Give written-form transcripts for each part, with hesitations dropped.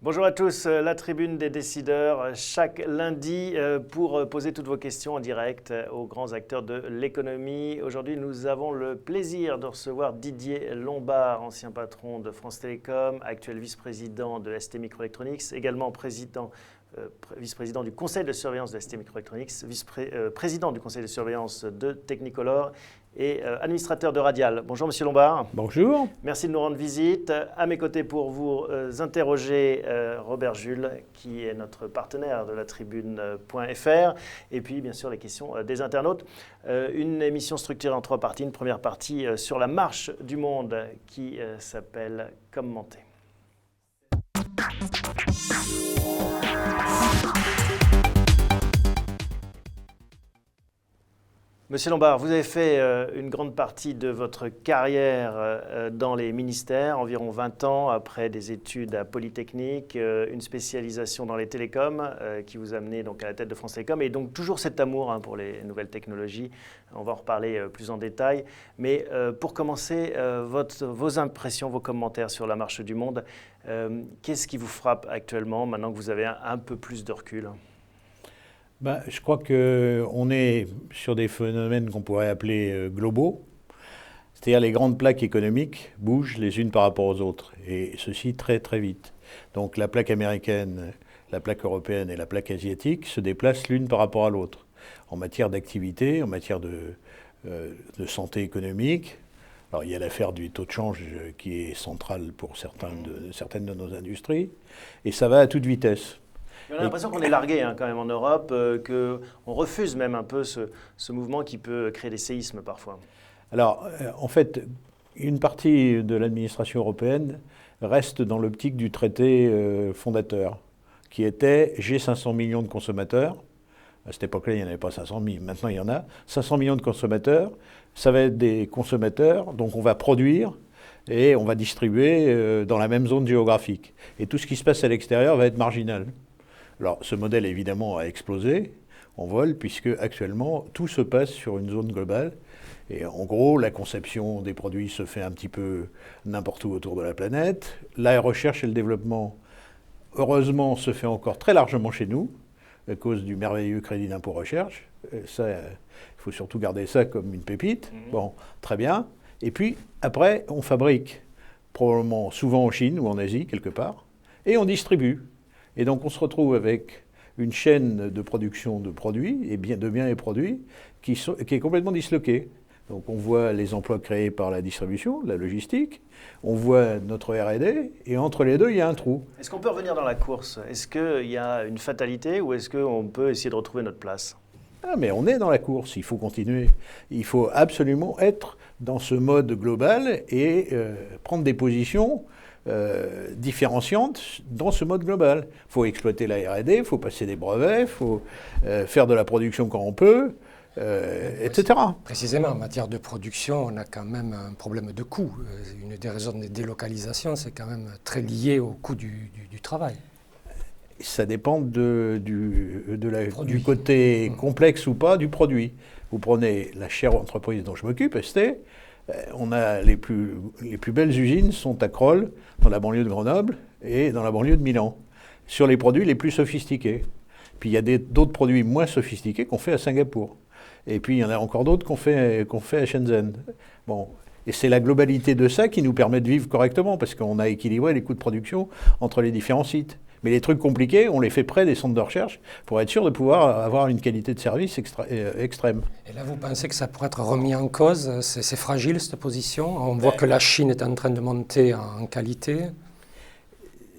Bonjour à tous, la tribune des décideurs, chaque lundi pour poser toutes vos questions en direct aux grands acteurs de l'économie. Aujourd'hui, nous avons le plaisir de recevoir Didier Lombard, ancien patron de France Télécom, actuel vice-président de ST Microelectronics, également vice-président du conseil de surveillance de ST Microelectronics, vice-président du conseil de surveillance de Technicolor et administrateur de Radial. Bonjour Monsieur Lombard. Bonjour. Merci de nous rendre visite. À mes côtés pour vous interroger Robert Jules, qui est notre partenaire de la tribune.fr. Et puis bien sûr les questions des internautes. Une émission structurée en 3 parties. Une première partie sur la marche du monde qui s'appelle Commenter. Monsieur Lombard, vous avez fait une grande partie de votre carrière dans les ministères, environ 20 ans après des études à Polytechnique, une spécialisation dans les télécoms qui vous a amené donc à la tête de France Télécom et donc toujours cet amour pour les nouvelles technologies. On va en reparler plus en détail. Mais pour commencer, vos impressions, vos commentaires sur la marche du monde, qu'est-ce qui vous frappe actuellement maintenant que vous avez un peu plus de recul ? Je crois qu'on est sur des phénomènes qu'on pourrait appeler globaux, c'est-à-dire les grandes plaques économiques bougent les unes par rapport aux autres, et ceci très très vite. Donc la plaque américaine, la plaque européenne et la plaque asiatique se déplacent l'une par rapport à l'autre, en matière d'activité, en matière de santé économique. Alors il y a l'affaire du taux de change qui est centrale pour certaines de nos industries, et ça va à toute vitesse. On a l'impression qu'on est largué quand même en Europe, qu'on refuse même un peu ce mouvement qui peut créer des séismes parfois. Alors, en fait, une partie de l'administration européenne reste dans l'optique du traité fondateur, qui était « j'ai 500 millions de consommateurs ». À cette époque-là, il n'y en avait pas 500 000, maintenant il y en a. 500 millions de consommateurs, ça va être des consommateurs, donc on va produire et on va distribuer dans la même zone géographique. Et tout ce qui se passe à l'extérieur va être marginal. Alors, ce modèle, évidemment, a explosé en vol, puisque actuellement, tout se passe sur une zone globale. Et en gros, la conception des produits se fait un petit peu n'importe où autour de la planète. La recherche et le développement, heureusement, se fait encore très largement chez nous, à cause du merveilleux crédit d'impôt recherche. Ça, il faut surtout garder ça comme une pépite. Bon, très bien. Et puis, après, on fabrique, probablement souvent en Chine ou en Asie, quelque part, et on distribue. Et donc on se retrouve avec une chaîne de production de produits, de biens et produits, qui est complètement disloquée. Donc on voit les emplois créés par la distribution, la logistique, on voit notre R&D, et entre les deux, il y a un trou. Est-ce qu'on peut revenir dans la course? Est-ce qu'il y a une fatalité ou est-ce qu'on peut essayer de retrouver notre place? Mais on est dans la course, il faut continuer. Il faut absolument être dans ce mode global et prendre des positions différenciantes dans ce mode global. Il faut exploiter la R&D, il faut passer des brevets, il faut faire de la production quand on peut, etc. Précisément, en matière de production, on a quand même un problème de coût. Une des raisons des délocalisations, c'est quand même très lié au coût du travail. Ça dépend du côté complexe ou pas du produit. Vous prenez la chère entreprise dont je m'occupe, ST, on a les plus belles usines sont à Crolles, dans la banlieue de Grenoble et dans la banlieue de Milan, sur les produits les plus sophistiqués. Puis il y a d'autres produits moins sophistiqués qu'on fait à Singapour. Et puis il y en a encore d'autres qu'on fait à Shenzhen. Bon. Et c'est la globalité de ça qui nous permet de vivre correctement, parce qu'on a équilibré les coûts de production entre les différents sites. Mais les trucs compliqués, on les fait près des centres de recherche pour être sûr de pouvoir avoir une qualité de service extrême. Et là, vous pensez que ça pourrait être remis en cause? C'est fragile, cette position? On voit que la Chine est en train de monter en qualité.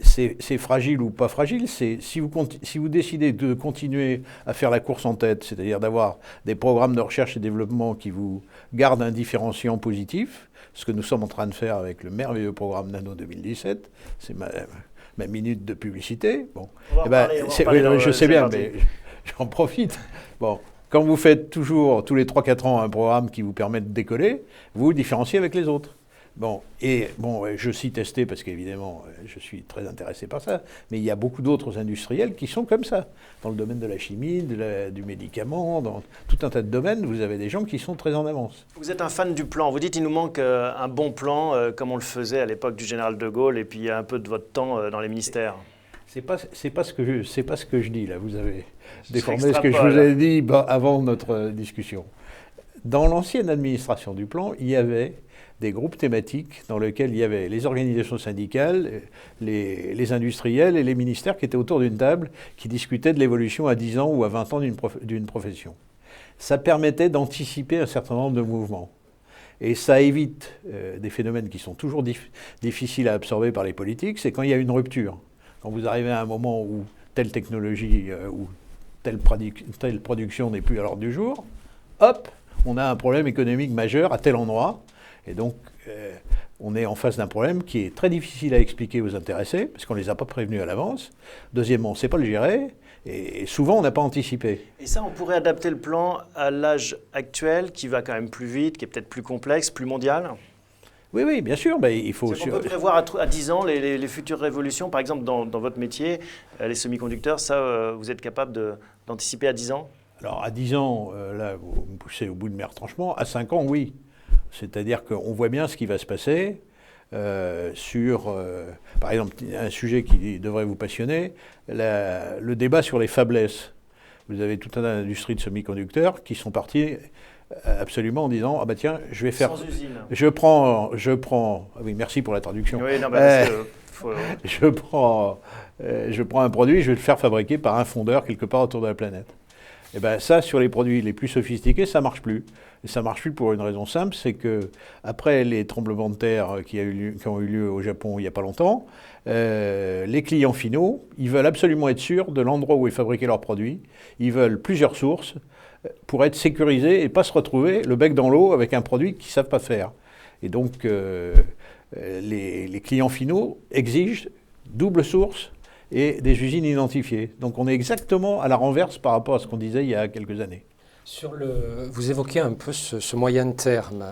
C'est fragile ou pas fragile, si vous décidez de continuer à faire la course en tête, c'est-à-dire d'avoir des programmes de recherche et développement qui vous gardent un différenciant positif, ce que nous sommes en train de faire avec le merveilleux programme Nano 2017, c'est ma minute de publicité. Bon, je sais bien, mais j'en profite. Bon, quand vous faites toujours, tous les 3-4 ans, un programme qui vous permet de décoller, vous vous différenciez avec les autres. Bon, je cite ST parce qu'évidemment, je suis très intéressé par ça, mais il y a beaucoup d'autres industriels qui sont comme ça. Dans le domaine de la chimie, du médicament, dans tout un tas de domaines, vous avez des gens qui sont très en avance. Vous êtes un fan du plan. Vous dites qu'il nous manque un bon plan, comme on le faisait à l'époque du général de Gaulle, et puis il y a un peu de votre temps dans les ministères. C'est pas ce que je dis là. Vous avez déformé ce que je J'extrapole. vous ai dit avant notre discussion. Dans l'ancienne administration du plan, il y avait des groupes thématiques dans lesquels il y avait les organisations syndicales, les industriels et les ministères qui étaient autour d'une table qui discutaient de l'évolution à 10 ans ou à 20 ans d'une profession. Ça permettait d'anticiper un certain nombre de mouvements. Et ça évite des phénomènes qui sont toujours difficiles à absorber par les politiques, c'est quand il y a une rupture. Quand vous arrivez à un moment où telle technologie ou telle production n'est plus à l'ordre du jour, hop, on a un problème économique majeur à tel endroit. Et donc, on est en face d'un problème qui est très difficile à expliquer aux intéressés, parce qu'on ne les a pas prévenus à l'avance. Deuxièmement, on ne sait pas le gérer, et souvent, on n'a pas anticipé. Et ça, on pourrait adapter le plan à l'âge actuel, qui va quand même plus vite, qui est peut-être plus complexe, plus mondial. Oui, oui, bien sûr, mais il faut... On peut prévoir à 10 ans les futures révolutions. Par exemple, dans votre métier, les semi-conducteurs, ça, vous êtes capable d'anticiper à 10 ans? Alors, à 10 ans, là, vous me poussez au bout de mes retranchements. À 5 ans, oui. C'est-à-dire qu'on voit bien ce qui va se passer sur, par exemple, un sujet qui devrait vous passionner, le débat sur les faiblesses. Vous avez tout un tas d'industries de semi-conducteurs qui sont partis absolument en disant « Ah bah tiens, je vais faire... » Sans usine. Je prends... Ah oui, merci pour la traduction. Oui, non, parce que, je prends un produit, je vais le faire fabriquer par un fondeur quelque part autour de la planète. Et bien ça, sur les produits les plus sophistiqués, ça ne marche plus. Et ça ne marche plus pour une raison simple, c'est que après les tremblements de terre qui ont eu lieu au Japon il n'y a pas longtemps, les clients finaux, ils veulent absolument être sûrs de l'endroit où est fabriqué leurs produits. Ils veulent plusieurs sources pour être sécurisés et ne pas se retrouver le bec dans l'eau avec un produit qu'ils ne savent pas faire. Et donc, les clients finaux exigent double source et des usines identifiées. Donc on est exactement à la renverse par rapport à ce qu'on disait il y a quelques années. Vous évoquez un peu ce moyen terme.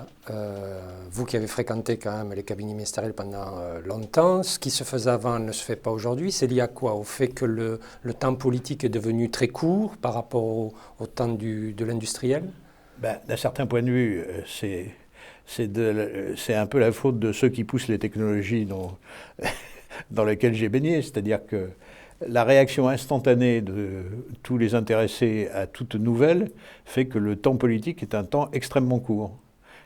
Vous qui avez fréquenté quand même les cabinets ministériels pendant longtemps, ce qui se faisait avant ne se fait pas aujourd'hui. C'est lié à quoi? Au fait que le temps politique est devenu très court par rapport au temps de l'industriel? D'un certain point de vue, c'est un peu la faute de ceux qui poussent les technologies dans lesquelles j'ai baigné. C'est-à-dire que la réaction instantanée de tous les intéressés à toute nouvelle fait que le temps politique est un temps extrêmement court.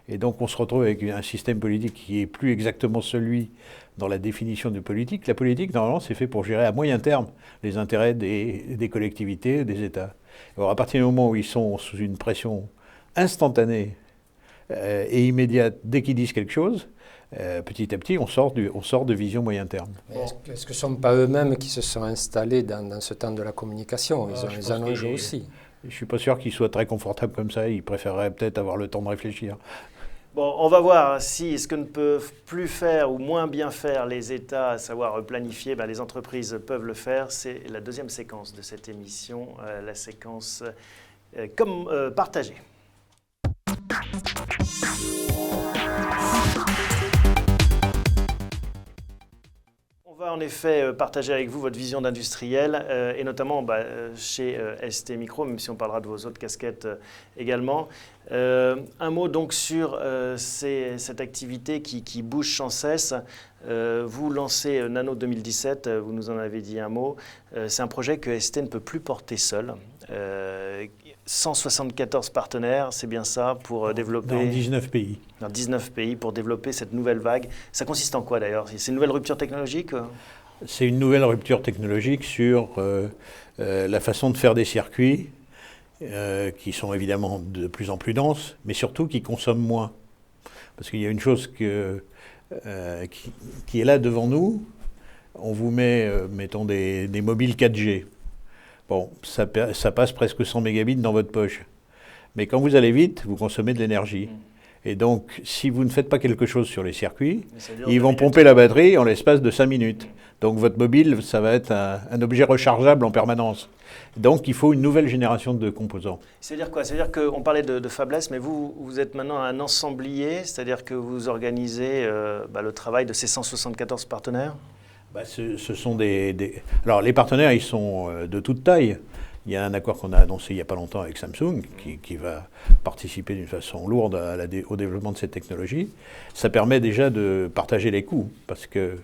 Et donc on se retrouve avec un système politique qui n'est plus exactement celui dans la définition de politique. La politique, normalement, c'est fait pour gérer à moyen terme les intérêts des collectivités, des États. Alors à partir du moment où ils sont sous une pression instantanée et immédiate dès qu'ils disent quelque chose, petit à petit, on sort de vision moyen terme. Est-ce que ce ne sont pas eux-mêmes qui se sont installés dans ce temps de la communication? Ils en ont joué aussi. Je ne suis pas sûr qu'ils soient très confortables comme ça. Ils préféreraient peut-être avoir le temps de réfléchir. Bon, on va voir si ce que ne peuvent plus faire ou moins bien faire les États, à savoir planifier, les entreprises peuvent le faire. C'est la deuxième séquence de cette émission, la séquence comme partagée. On va en effet partager avec vous votre vision d'industriel et notamment chez ST Micro, même si on parlera de vos autres casquettes également. Un mot donc sur cette activité qui bouge sans cesse. Vous lancez Nano 2017, vous nous en avez dit un mot. C'est un projet que ST ne peut plus porter seul. 174 partenaires, c'est bien ça, pour développer... Dans 19 pays. Dans 19 pays, pour développer cette nouvelle vague. Ça consiste en quoi d'ailleurs? C'est une nouvelle rupture technologique? C'est une nouvelle rupture technologique sur la façon de faire des circuits qui sont évidemment de plus en plus denses, mais surtout qui consomment moins. Parce qu'il y a une chose qui est là devant nous. On vous met, mettons, des mobiles 4G. Bon, ça passe presque 100 mégabits dans votre poche. Mais quand vous allez vite, vous consommez de l'énergie. Et donc, si vous ne faites pas quelque chose sur les circuits, ils vont pomper la batterie en l'espace de 5 minutes. Donc votre mobile, ça va être un objet rechargeable en permanence. Donc il faut une nouvelle génération de composants. C'est-à-dire quoi? C'est-à-dire qu'on parlait de faiblesse, mais vous êtes maintenant un ensemblier, c'est-à-dire que vous organisez le travail de ces 174 partenaires? Ce sont Alors les partenaires, ils sont de toute taille. Il y a un accord qu'on a annoncé il n'y a pas longtemps avec Samsung qui va participer d'une façon lourde au développement de cette technologie. Ça permet déjà de partager les coûts parce que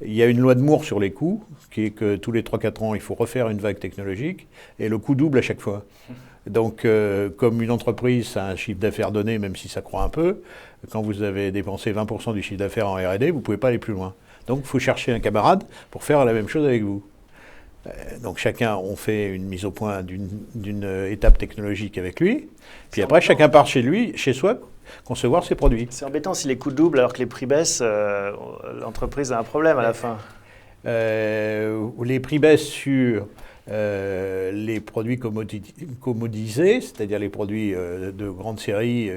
Il y a une loi de Moore sur les coûts, qui est que tous les 3-4 ans, il faut refaire une vague technologique, et le coût double à chaque fois. Donc, comme une entreprise a un chiffre d'affaires donné, même si ça croît un peu, quand vous avez dépensé 20% du chiffre d'affaires en R&D, vous ne pouvez pas aller plus loin. Donc, il faut chercher un camarade pour faire la même chose avec vous. Donc, chacun, on fait une mise au point d'une étape technologique avec lui, puis après, chacun part chez soi, concevoir ses produits. C'est embêtant si les coûts doublent alors que les prix baissent, l'entreprise a un problème à la fin. Les prix baissent sur les produits commodisés, c'est-à-dire les produits de grande série,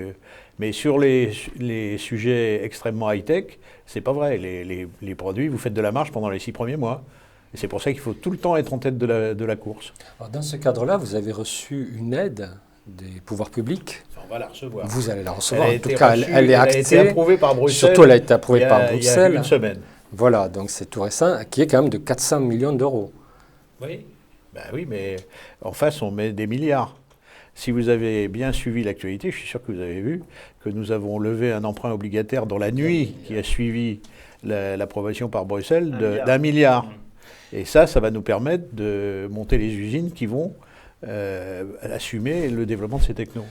mais sur les sujets extrêmement high-tech, c'est pas vrai. Les produits, vous faites de la marge pendant les 6 premiers mois. Et c'est pour ça qu'il faut tout le temps être en tête de la course. Alors, dans ce cadre-là, vous avez reçu une aide des pouvoirs publics. On va la recevoir. Vous allez la recevoir. En tout cas, elle est actée. Elle a été approuvée par Bruxelles. Surtout, elle a été approuvée par Bruxelles. Il y a une semaine. Voilà, donc c'est tout récent, qui est quand même de 400 millions d'euros. Oui. Ben oui, mais en face, on met des milliards. Si vous avez bien suivi l'actualité, je suis sûr que vous avez vu que nous avons levé un emprunt obligataire dans la nuit qui a suivi l'approbation par Bruxelles d'1 milliard. Et ça va nous permettre de monter les usines qui vont assumer le développement de ces technos.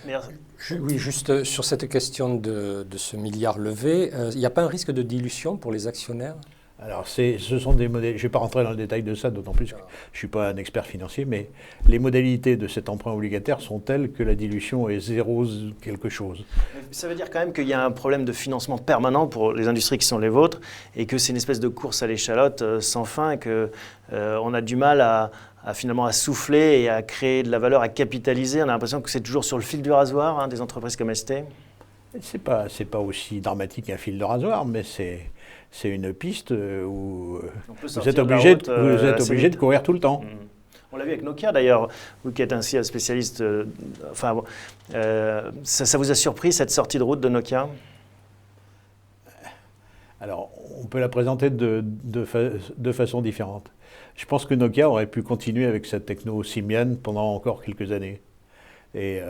Oui, juste sur cette question de ce milliard levé, il n'y a pas un risque de dilution pour les actionnaire? Alors, ce sont des modèles, je ne vais pas rentrer dans le détail de ça, d'autant plus que je ne suis pas un expert financier, mais les modalités de cet emprunt obligataire sont telles que la dilution est zéro quelque chose. Ça veut dire quand même qu'il y a un problème de financement permanent pour les industries qui sont les vôtres et que c'est une espèce de course à l'échalote sans fin et qu'on a du mal à finalement à souffler et à créer de la valeur, à capitaliser. On a l'impression que c'est toujours sur le fil du rasoir des entreprises comme ST. C'est pas aussi dramatique qu'un fil de rasoir, mais c'est une piste où vous êtes obligé de courir tout le temps. On l'a vu avec Nokia d'ailleurs, vous qui êtes ainsi un spécialiste. Ça vous a surpris cette sortie de route de Nokia? Alors, on peut la présenter de façon différente. Je pense que Nokia aurait pu continuer avec sa techno Symbian pendant encore quelques années. Et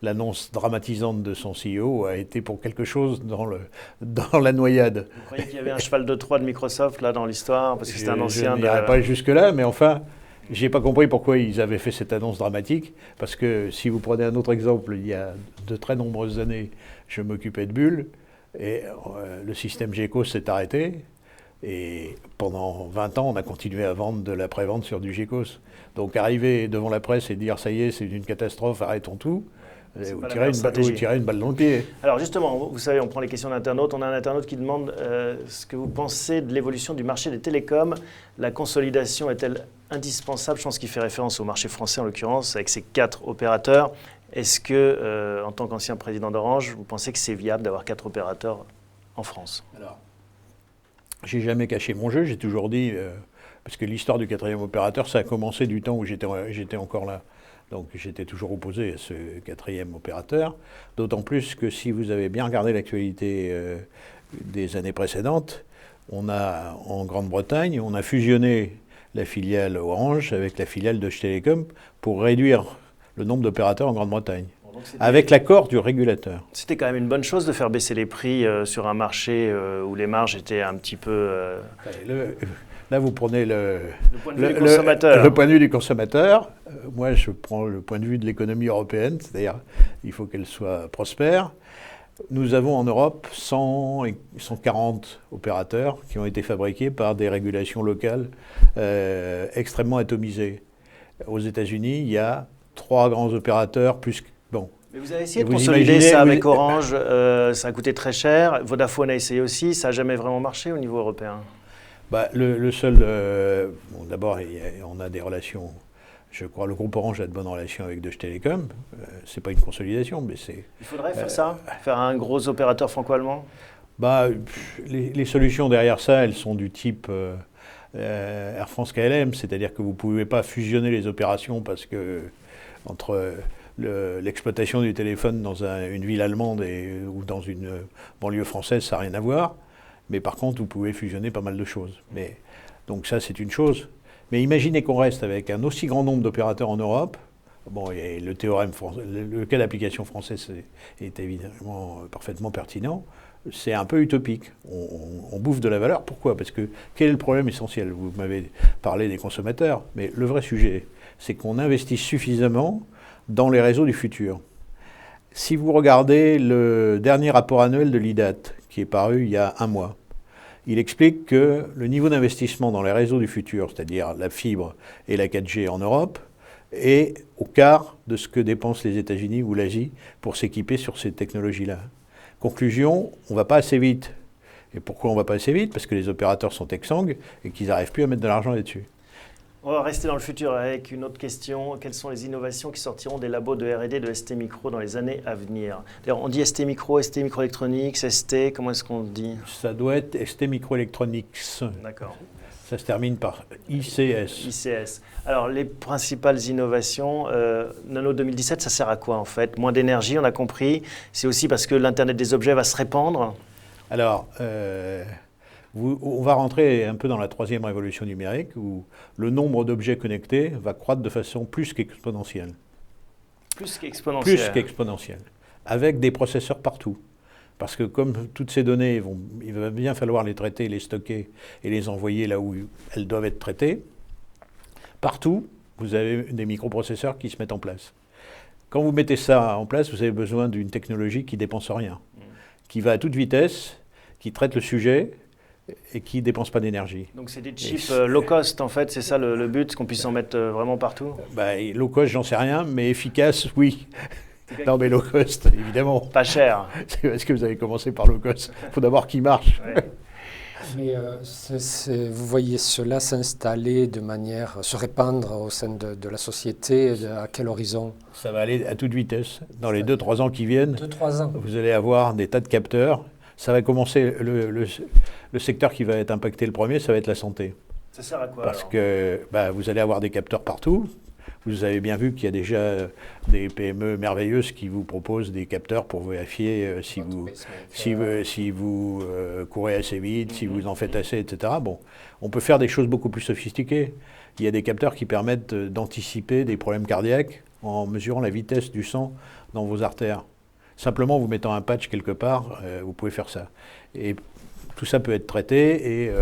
l'annonce dramatisante de son CEO a été pour quelque chose dans la noyade. Vous croyez qu'il y avait un cheval de Troie de Microsoft là dans l'histoire parce que c'était un ancien. Je n'irai pas jusque-là, mais enfin, j'ai pas compris pourquoi ils avaient fait cette annonce dramatique. Parce que si vous prenez un autre exemple, il y a de très nombreuses années, je m'occupais de Bull et le système GECOS s'est arrêté. Et pendant 20 ans, on a continué à vendre de la prévente sur du GECOS. Donc arriver devant la presse et dire ça y est, c'est une catastrophe, arrêtons tout, vous tirez une balle dans le pied. Alors justement, vous savez, on prend les questions d'internautes. On a un internaute qui demande ce que vous pensez de l'évolution du marché des télécoms. La consolidation est-elle indispensable? Je pense qu'il fait référence au marché français en l'occurrence, avec ses 4 opérateurs. Est-ce que, en tant qu'ancien président d'Orange, vous pensez que c'est viable d'avoir 4 opérateurs en France? Alors, j'ai jamais caché mon jeu, j'ai toujours dit, parce que l'histoire du 4e opérateur, ça a commencé du temps où j'étais encore là. Donc j'étais toujours opposé à ce 4e opérateur, d'autant plus que si vous avez bien regardé l'actualité des années précédentes, on a en Grande-Bretagne, on a fusionné la filiale Orange avec la filiale Deutsche Telekom pour réduire le nombre d'opérateurs en Grande-Bretagne. Avec l'accord du régulateur. C'était quand même une bonne chose de faire baisser les prix sur un marché où les marges étaient un petit peu... Là, vous prenez le point de vue du consommateur. Le point de vue du consommateur. Moi, je prends le point de vue de l'économie européenne, c'est-à-dire il faut qu'elle soit prospère. Nous avons en Europe 100 et 140 opérateurs qui ont été fabriqués par des régulations locales extrêmement atomisées. Aux États-Unis, il y a 3 grands opérateurs plus... Bon. Mais vous avez essayé de consolider ça avec Orange, ça a coûté très cher. Vodafone a essayé aussi, ça n'a jamais vraiment marché au niveau européen. Le seul... bon, d'abord, on a des relations... Je crois le groupe Orange a de bonnes relations avec Deutsche Telekom. C'est pas une consolidation, mais c'est... Il faudrait faire ça? Faire un gros opérateur franco-allemand? Les solutions derrière ça, elles sont du type Air France KLM, c'est-à-dire que vous ne pouvez pas fusionner les opérations parce que entre l'exploitation du téléphone dans une ville allemande ou dans une banlieue française, ça n'a rien à voir. Mais par contre, vous pouvez fusionner pas mal de choses. Donc ça, c'est une chose. Mais imaginez qu'on reste avec un aussi grand nombre d'opérateurs en Europe, Bon, et le théorème français, le cas d'application français est évidemment parfaitement pertinent. C'est un peu utopique. On bouffe de la valeur. Pourquoi? Parce que quel est le problème essentiel? Vous m'avez parlé des consommateurs, mais le vrai sujet, c'est qu'on investisse suffisamment dans les réseaux du futur. Si vous regardez le dernier rapport annuel de l'IDAT, qui est paru il y a un mois, il explique que le niveau d'investissement dans les réseaux du futur, c'est-à-dire la fibre et la 4G en Europe, est au quart de ce que dépensent les États-Unis ou l'Asie pour s'équiper sur ces technologies-là. Conclusion, on ne va pas assez vite. Et pourquoi on ne va pas assez vite? Parce que les opérateurs sont exsangues et qu'ils n'arrivent plus à mettre de l'argent là-dessus. On va rester dans le futur avec une autre question. Quelles sont les innovations qui sortiront des labos de R&D de ST Micro dans les années à venir? D'ailleurs, on dit ST Micro, ST Microelectronics, ST, comment est-ce qu'on dit? Ça doit être ST Microelectronics. D'accord. Ça se termine par ICS. ICS. Alors, les principales innovations, Nano 2017, ça sert à quoi en fait? Moins d'énergie, on a compris. C'est aussi parce que l'Internet des objets va se répandre. Alors, on va rentrer un peu dans la troisième révolution numérique où le nombre d'objets connectés va croître de façon plus qu'exponentielle. Plus qu'exponentielle. Plus qu'exponentielle. Avec des processeurs partout. Parce que comme toutes ces données, il va bien falloir les traiter, les stocker et les envoyer là où elles doivent être traitées, partout, vous avez des microprocesseurs qui se mettent en place. Quand vous mettez ça en place, vous avez besoin d'une technologie qui ne dépense rien, qui va à toute vitesse, qui traite le sujet et qui ne dépense pas d'énergie. Donc c'est des chips low cost en fait, c'est ça le but, qu'on puisse en mettre vraiment partout? Low cost, j'en sais rien, mais efficace, oui. Non, mais low cost, évidemment. Pas cher. C'est parce que vous avez commencé par low cost. Il faut d'abord qu'il marche. Ouais. Mais vous voyez cela s'installer de manière, se répandre au sein de la société, à quel horizon? Ça va aller à toute vitesse. Dans les 2-3 ans qui viennent, 2-3 ans. Vous allez avoir des tas de capteurs. Ça va commencer, le secteur qui va être impacté le premier, ça va être la santé. Ça sert à quoi? Parce alors que vous allez avoir des capteurs partout. Vous avez bien vu qu'il y a déjà des PME merveilleuses qui vous proposent des capteurs pour vérifier si vous courez assez vite, si vous en faites assez, etc. Bon, on peut faire des choses beaucoup plus sophistiquées. Il y a des capteurs qui permettent d'anticiper des problèmes cardiaques en mesurant la vitesse du sang dans vos artères. Simplement, vous mettant un patch quelque part, vous pouvez faire ça. Et tout ça peut être traité et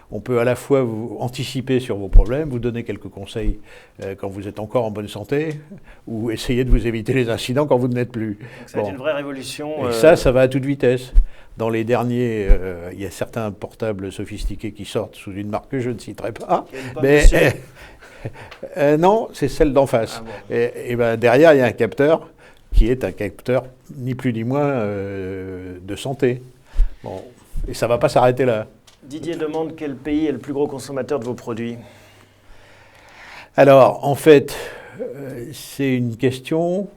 on peut à la fois vous anticiper sur vos problèmes, vous donner quelques conseils quand vous êtes encore en bonne santé, ou essayer de vous éviter les incidents quand vous ne l'êtes plus. Donc ça va être une vraie révolution. Et ça va à toute vitesse. Dans les derniers, il y a certains portables sophistiqués qui sortent sous une marque que je ne citerai pas. Mais non, c'est celle d'en face. Ah bon. Et derrière, il y a un capteur qui est un capteur ni plus ni moins de santé. Bon. Et ça ne va pas s'arrêter là. Didier demande quel pays est le plus gros consommateur de vos produits? Alors, en fait, c'est une question,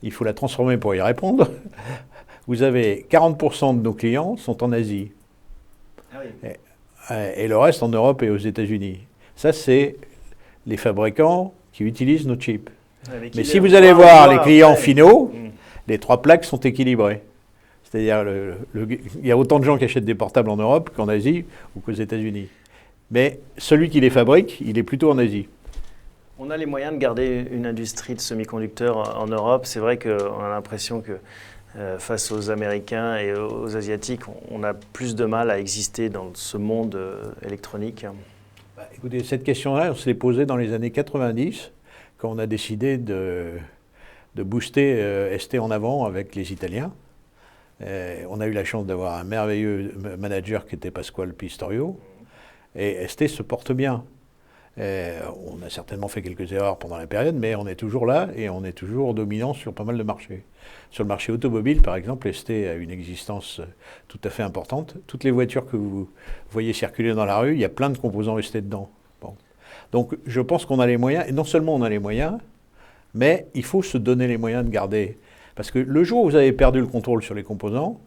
il faut la transformer pour y répondre. Vous avez 40% de nos clients sont en Asie. Ah oui. Et le reste en Europe et aux États-Unis. Ça, c'est les fabricants qui utilisent nos chips. Mais si vous allez voir les clients finaux, les 3 plaques sont équilibrées. C'est-à-dire, il y a autant de gens qui achètent des portables en Europe qu'en Asie ou qu'aux États-Unis. Mais celui qui les fabrique, il est plutôt en Asie. On a les moyens de garder une industrie de semi-conducteurs en Europe. C'est vrai qu'on a l'impression que face aux Américains et aux Asiatiques, on a plus de mal à exister dans ce monde électronique. Écoutez, cette question-là, on se l'est posée dans les années 90, quand on a décidé de booster ST en avant avec les Italiens. On a eu la chance d'avoir un merveilleux manager qui était Pasquale Pistorio. Et ST se porte bien. On a certainement fait quelques erreurs pendant la période, mais on est toujours là et on est toujours dominant sur pas mal de marchés. Sur le marché automobile, par exemple, ST a une existence tout à fait importante. Toutes les voitures que vous voyez circuler dans la rue, il y a plein de composants ST dedans. Bon. Donc je pense qu'on a les moyens, et non seulement on a les moyens, mais il faut se donner les moyens de garder. Parce que le jour où vous avez perdu le contrôle sur les composants,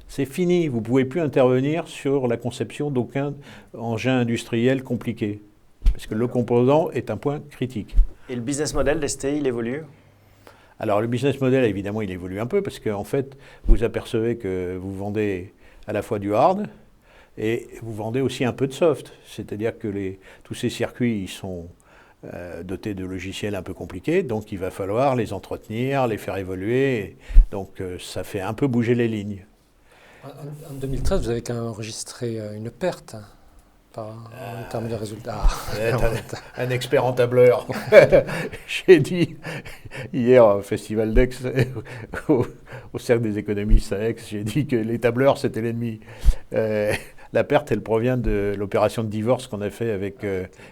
c'est fini. Vous ne pouvez plus intervenir sur la conception d'aucun engin industriel compliqué. Parce que le composant est un point critique. Et le business model d'ST, il évolue? Alors le business model, évidemment, il évolue un peu parce qu'en fait, vous apercevez que vous vendez à la fois du hard et vous vendez aussi un peu de soft. C'est-à-dire que tous ces circuits, ils sont dotés de logiciels un peu compliqués, donc il va falloir les entretenir, les faire évoluer, donc ça fait un peu bouger les lignes. En 2013, vous avez quand même enregistré une perte en termes de résultats. Un expert en tableur. J'ai dit hier au Festival d'Aix, au Cercle des économistes à Aix, j'ai dit que les tableurs c'était l'ennemi. La perte, elle provient de l'opération de divorce qu'on a fait avec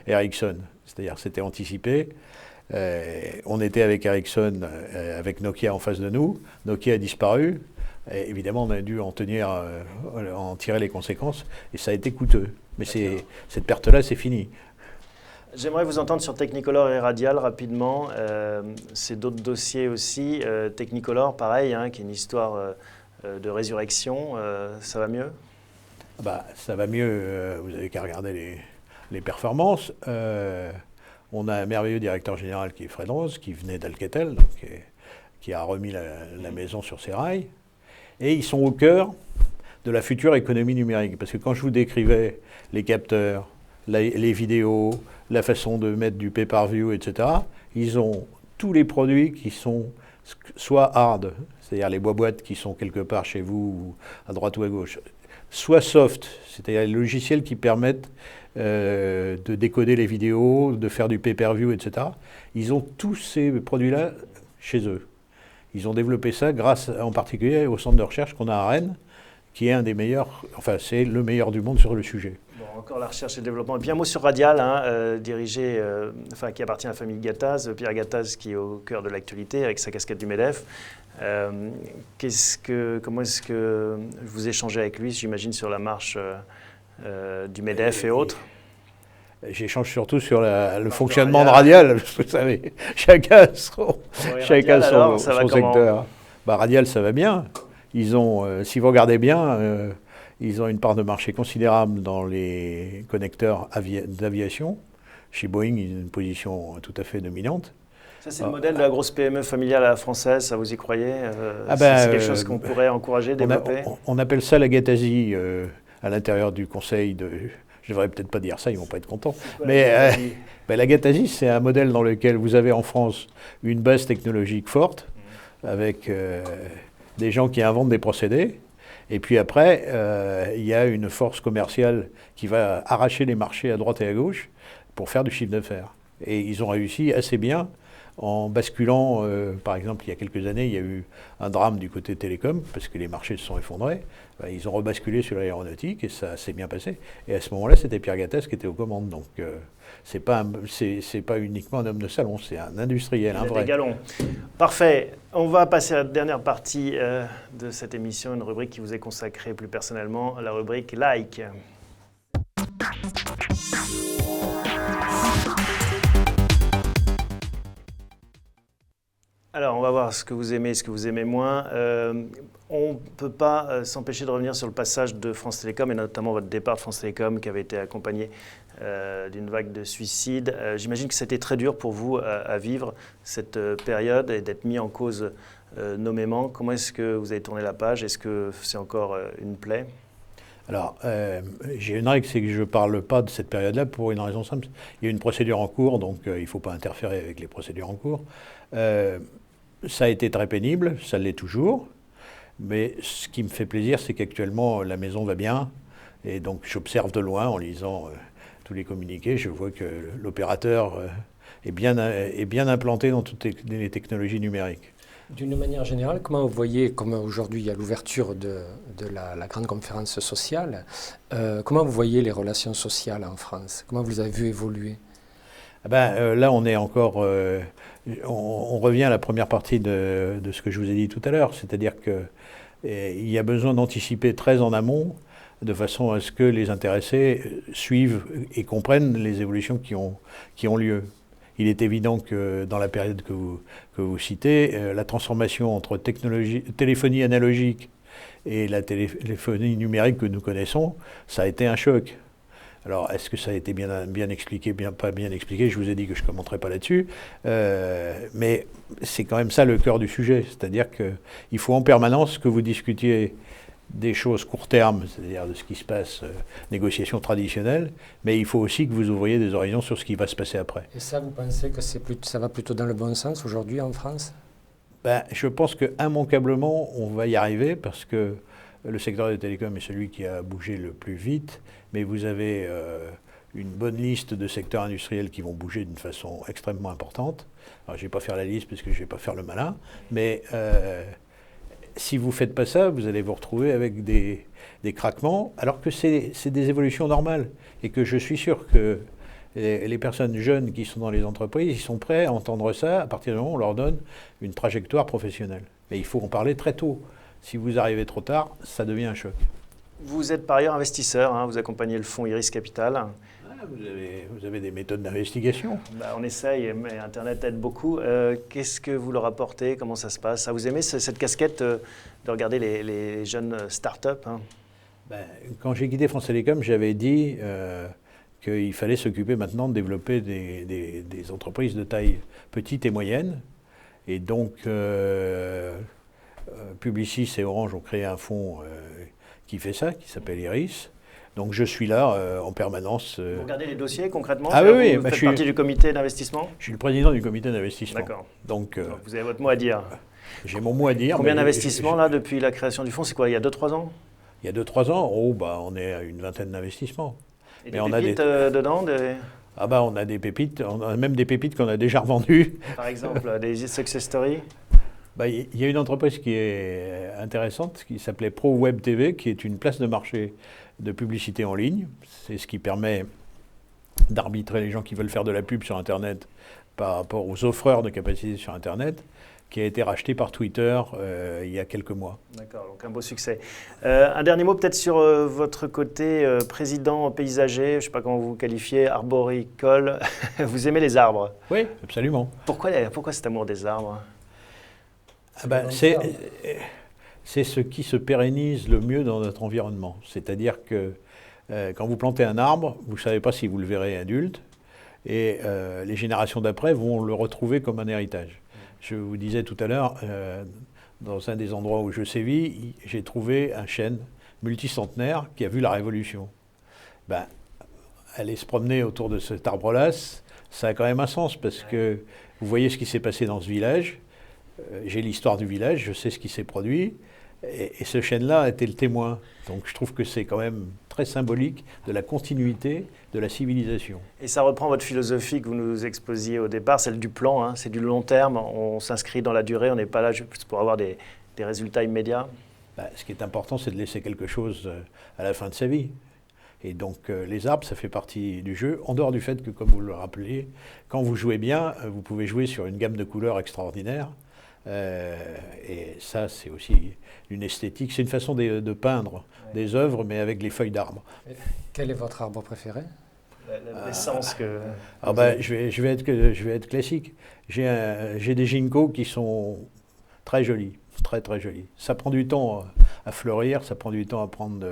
Ericsson. C'est-à-dire c'était anticipé. On était avec Ericsson, avec Nokia en face de nous. Nokia a disparu. Et évidemment, on a dû en tirer les conséquences. Et ça a été coûteux. Mais cette perte-là, c'est fini. J'aimerais vous entendre sur Technicolor et Radial rapidement. C'est d'autres dossiers aussi. Technicolor, pareil, hein, qui est une histoire de résurrection. Ça va mieux ? Ça va mieux. Vous n'avez qu'à regarder les performances. On a un merveilleux directeur général qui est Fred Rose, qui venait d'Alcatel, qui a remis la maison sur ses rails. Et ils sont au cœur de la future économie numérique. Parce que quand je vous décrivais les capteurs, les vidéos, la façon de mettre du pay-per-view, etc., ils ont tous les produits qui sont soit hard, c'est-à-dire les boîtes qui sont quelque part chez vous, ou à droite ou à gauche, soit soft, c'est-à-dire les logiciels qui permettent de décoder les vidéos, de faire du pay-per-view, etc. Ils ont tous ces produits-là chez eux. Ils ont développé ça grâce en particulier au centre de recherche qu'on a à Rennes, qui est un des meilleurs, enfin c'est le meilleur du monde sur le sujet. Bon, encore la recherche et le développement. Et puis un mot sur Radial, hein, qui appartient à la famille Gattaz, Pierre Gattaz qui est au cœur de l'actualité avec sa casquette du MEDEF. Comment est-ce que vous échangez avec lui, j'imagine, sur la marche du MEDEF et autres? J'échange surtout sur le fonctionnement de Radial, vous savez, chacun son secteur. Radial, ça va bien. Ils ont, si vous regardez bien, ils ont une part de marché considérable dans les connecteurs d'aviation. Chez Boeing, ils ont une position tout à fait dominante. Ça, c'est le modèle de la grosse PME familiale à la française, ça vous y croyez? C'est quelque chose qu'on pourrait encourager, développer? On appelle ça la Gattasie à l'intérieur du conseil de... Je ne devrais peut-être pas dire ça, ils ne vont pas être contents. Mais la Gattasie, c'est un modèle dans lequel vous avez en France une base technologique forte, avec des gens qui inventent des procédés. Et puis après, il y a une force commerciale qui va arracher les marchés à droite et à gauche pour faire du chiffre d'affaires. Et ils ont réussi assez bien en basculant, par exemple, il y a quelques années, il y a eu un drame du côté télécom, parce que les marchés se sont effondrés. Ils ont rebasculé sur l'aéronautique et ça s'est bien passé. Et à ce moment-là, c'était Pierre Gattaz qui était aux commandes. Donc, c'est pas uniquement un homme de salon, c'est un industriel, un vrai. Des galons. Parfait. On va passer à la dernière partie de cette émission, une rubrique qui vous est consacrée plus personnellement, la rubrique Like. Alors, on va voir ce que vous aimez, ce que vous aimez moins. On ne peut pas s'empêcher de revenir sur le passage de France Télécom, et notamment votre départ de France Télécom, qui avait été accompagné d'une vague de suicides. J'imagine que c'était très dur pour vous à vivre cette période et d'être mis en cause nommément. Comment est-ce que vous avez tourné la page? Est-ce que c'est encore une plaie? Alors, j'ai une règle, c'est que je ne parle pas de cette période-là pour une raison simple. Il y a une procédure en cours, donc il ne faut pas interférer avec les procédures en cours. Ça a été très pénible, ça l'est toujours. Mais ce qui me fait plaisir, c'est qu'actuellement, la maison va bien. Et donc, j'observe de loin, en lisant tous les communiqués, je vois que l'opérateur est bien implanté dans toutes les technologies numériques. D'une manière générale, comment vous voyez, comme aujourd'hui il y a l'ouverture de la grande conférence sociale, comment vous voyez les relations sociales en France? Comment vous les avez vues évoluer? Là, on est encore... on revient à la première partie de ce que je vous ai dit tout à l'heure, c'est-à-dire qu'il y a besoin d'anticiper très en amont, de façon à ce que les intéressés suivent et comprennent les évolutions qui ont lieu. Il est évident que dans la période que vous citez, la transformation entre téléphonie analogique et la téléphonie numérique que nous connaissons, ça a été un choc. Alors, est-ce que ça a été bien expliqué, pas bien expliqué? Je vous ai dit que je ne commenterai pas là-dessus. Mais c'est quand même ça le cœur du sujet. C'est-à-dire qu'il faut en permanence que vous discutiez des choses court terme, c'est-à-dire de ce qui se passe, négociations traditionnelles, mais il faut aussi que vous ouvriez des horizons sur ce qui va se passer après. Et ça, vous pensez que ça va plutôt dans le bon sens aujourd'hui en France? Je pense qu'immanquablement, on va y arriver parce que le secteur des télécoms est celui qui a bougé le plus vite, mais vous avez une bonne liste de secteurs industriels qui vont bouger d'une façon extrêmement importante. Alors, je ne vais pas faire la liste parce que je ne vais pas faire le malin, mais si vous ne faites pas ça, vous allez vous retrouver avec des craquements, alors que c'est des évolutions normales. Et que je suis sûr que les personnes jeunes qui sont dans les entreprises, ils sont prêts à entendre ça à partir du moment où on leur donne une trajectoire professionnelle. Mais il faut en parler très tôt. Si vous arrivez trop tard, ça devient un choc. Vous êtes par ailleurs investisseur, hein, vous accompagnez le fonds Iris Capital. Vous avez des méthodes d'investigation. On essaye, mais Internet aide beaucoup. Qu'est-ce que vous leur apportez? Comment ça se passe? Vous aimez cette casquette de regarder les jeunes start-up, hein? Quand j'ai quitté France Télécom, j'avais dit qu'il fallait s'occuper maintenant de développer des entreprises de taille petite et moyenne. Et donc, Publicis et Orange ont créé un fonds qui fait ça, qui s'appelle Iris. Donc je suis là en permanence. Vous regardez les dossiers concrètement? Ah oui, vous faites partie du comité d'investissement? Je suis le président du comité d'investissement. D'accord. Donc vous avez votre mot à dire. J'ai mon mot à dire. Combien d'investissements là depuis la création du fonds? C'est quoi, il y a 2-3 ans? Il y a 2-3 ans, on est à une vingtaine d'investissements. Et des pépites dedans on a des pépites, on a même des pépites qu'on a déjà revendues. Par exemple, des success stories? Il y a une entreprise qui est intéressante, qui s'appelait ProWeb TV, qui est une place de marché de publicité en ligne. C'est ce qui permet d'arbitrer les gens qui veulent faire de la pub sur Internet par rapport aux offreurs de capacités sur Internet, qui a été racheté par Twitter il y a quelques mois. D'accord, donc un beau succès. Un dernier mot peut-être sur votre côté président paysager, je ne sais pas comment vous vous qualifiez, arboricole. Vous aimez les arbres? Oui, absolument. Pourquoi cet amour des arbres? C'est ce qui se pérennise le mieux dans notre environnement. C'est-à-dire que quand vous plantez un arbre, vous ne savez pas si vous le verrez adulte, et les générations d'après vont le retrouver comme un héritage. Je vous disais tout à l'heure, dans un des endroits où je sévis, j'ai trouvé un chêne multicentenaire qui a vu la Révolution. Aller se promener autour de cet arbre-là, ça a quand même un sens, parce que vous voyez ce qui s'est passé dans ce village. J'ai l'histoire du village, je sais ce qui s'est produit, et ce chêne-là a été le témoin. Donc je trouve que c'est quand même très symbolique de la continuité de la civilisation. Et ça reprend votre philosophie que vous nous exposiez au départ, celle du plan, hein, c'est du long terme, on s'inscrit dans la durée, on n'est pas là juste pour avoir des résultats immédiats. Ce qui est important, c'est de laisser quelque chose à la fin de sa vie. Et donc les arbres, ça fait partie du jeu, en dehors du fait que, comme vous le rappeliez, quand vous jouez bien, vous pouvez jouer sur une gamme de couleurs extraordinaire. Et ça, c'est aussi une esthétique, c'est une façon de peindre des œuvres, mais avec les feuilles d'arbres. Quel est votre arbre préféré? L'essence que... je vais être classique. J'ai des ginkgos qui sont très jolis, très très jolis. Ça prend du temps à fleurir, ça prend du temps à prendre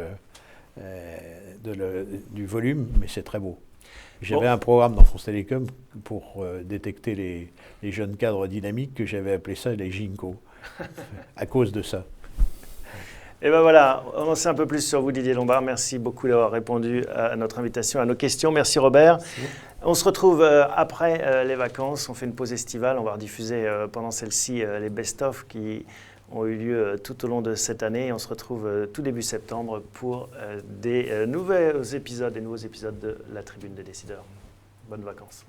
du volume, mais c'est très beau. J'avais un programme dans France Télécom pour détecter les jeunes cadres dynamiques que j'avais appelé ça les ginkgos, à cause de ça. Et voilà, on en sait un peu plus sur vous, Didier Lombard. Merci beaucoup d'avoir répondu à notre invitation, à nos questions. Merci Robert. Merci. On se retrouve après les vacances. On fait une pause estivale. On va rediffuser pendant celle-ci les best-of qui ont eu lieu tout au long de cette année. Et on se retrouve tout début septembre pour des nouveaux épisodes de la Tribune des décideurs. Bonnes vacances.